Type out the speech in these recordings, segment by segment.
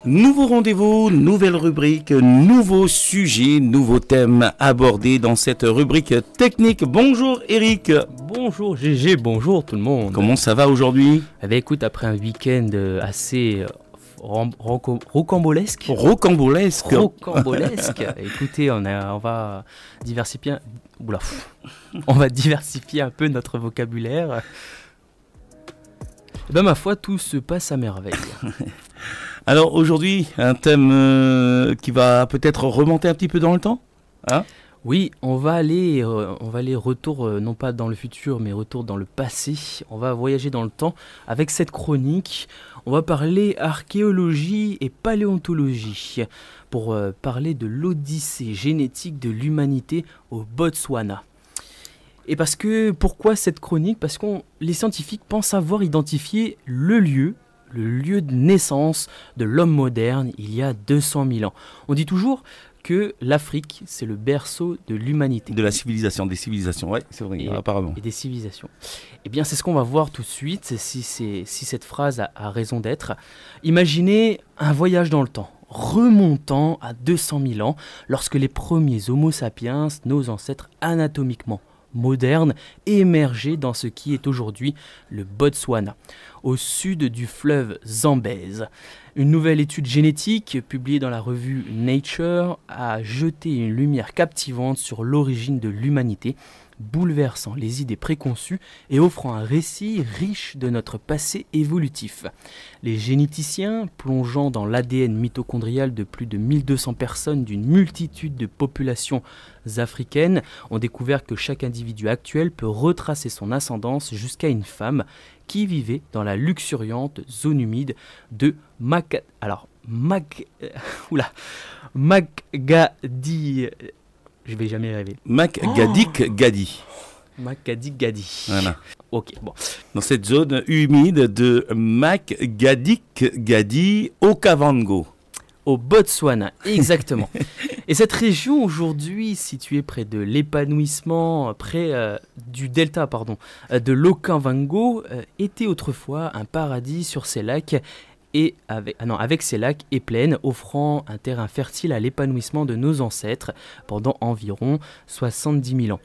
Nouveau rendez-vous, nouvelle rubrique, nouveau sujet, nouveau thème abordé dans cette rubrique technique. Bonjour Eric. Bonjour GG, bonjour tout le monde. Comment ça va aujourd'hui? Eh bien écoute, après un week-end assez rocambolesque. Rocambolesque. Écoutez, on va diversifier. Oula, on va diversifier un peu notre vocabulaire. Eh ben ma foi, tout se passe à merveille. Alors aujourd'hui, un thème qui va peut-être remonter un petit peu dans le temps, hein? Oui, on va aller retour, non pas dans le futur, mais retour dans le passé. On va voyager dans le temps avec cette chronique. On va parler archéologie et paléontologie pour parler de l'odyssée génétique de l'humanité au Botswana. Et pourquoi cette chronique? Parce que les scientifiques pensent avoir identifié le lieu de naissance de l'homme moderne il y a 200 000 ans. On dit toujours que l'Afrique, c'est le berceau de l'humanité. De la civilisation, des civilisations, ouais, c'est vrai, apparemment. Et des civilisations. Eh bien, c'est ce qu'on va voir tout de suite, si cette phrase a raison d'être. Imaginez un voyage dans le temps, remontant à 200 000 ans, lorsque les premiers Homo sapiens, nos ancêtres anatomiquement moderne, émergé dans ce qui est aujourd'hui le Botswana, au sud du fleuve Zambèze. Une nouvelle étude génétique publiée dans la revue Nature a jeté une lumière captivante sur l'origine de l'humanité, bouleversant les idées préconçues et offrant un récit riche de notre passé évolutif. Les généticiens, plongeant dans l'ADN mitochondrial de plus de 1200 personnes d'une multitude de populations africaines, ont découvert que chaque individu actuel peut retracer son ascendance jusqu'à une femme qui vivait dans la luxuriante zone humide de Makgadikgadi. Je vais jamais y arriver. Makgadikgadi. Makgadikgadi. Voilà. Ok, bon. Dans cette zone humide de Makgadikgadi, Okavango. Au Botswana, exactement. Et cette région aujourd'hui, située près de l'épanouissement, du delta de l'Okavango, était autrefois un paradis sur ses lacs avec ses lacs et plaines, offrant un terrain fertile à l'épanouissement de nos ancêtres pendant environ 70 000 ans.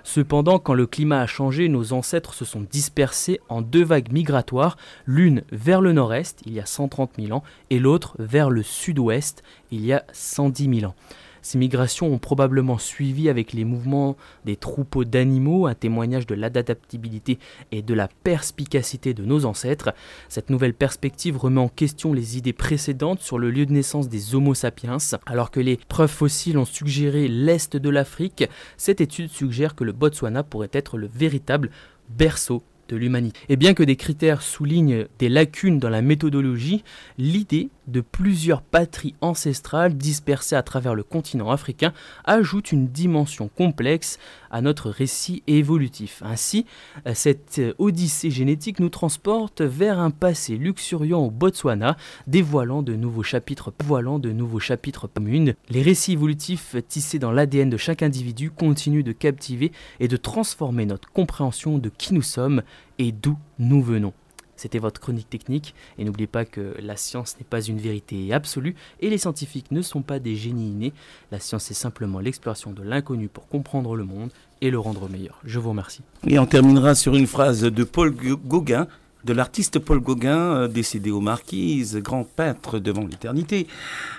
Cependant, quand le climat a changé, nos ancêtres se sont dispersés en deux vagues migratoires, l'une vers le nord-est, il y a 130 000 ans, et l'autre vers le sud-ouest, il y a 110 000 ans. Ces migrations ont probablement suivi avec les mouvements des troupeaux d'animaux, un témoignage de l'adaptabilité et de la perspicacité de nos ancêtres. Cette nouvelle perspective remet en question les idées précédentes sur le lieu de naissance des Homo sapiens. Alors que les preuves fossiles ont suggéré l'est de l'Afrique, cette étude suggère que le Botswana pourrait être le véritable berceau de l'humanité. Et bien que des critères soulignent des lacunes dans la méthodologie, l'idée de plusieurs patries ancestrales dispersées à travers le continent africain ajoute une dimension complexe à notre récit évolutif. Ainsi, cette odyssée génétique nous transporte vers un passé luxuriant au Botswana, dévoilant de nouveaux chapitres communs. Les récits évolutifs tissés dans l'ADN de chaque individu continuent de captiver et de transformer notre compréhension de qui nous sommes et d'où nous venons. C'était votre chronique technique, et n'oubliez pas que la science n'est pas une vérité absolue, et les scientifiques ne sont pas des génies innés. La science est simplement l'exploration de l'inconnu pour comprendre le monde et le rendre meilleur. Je vous remercie. Et on terminera sur une phrase de Paul Gauguin, de l'artiste Paul Gauguin, décédé aux Marquises, grand peintre devant l'éternité,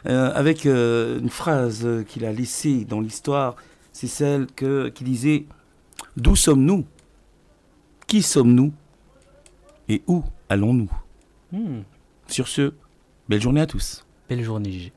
avec une phrase qu'il a laissée dans l'histoire, c'est celle qui disait « D'où sommes-nous ? Qui sommes-nous ? Et où allons-nous » Sur ce, belle journée à tous. Belle journée, Gégé.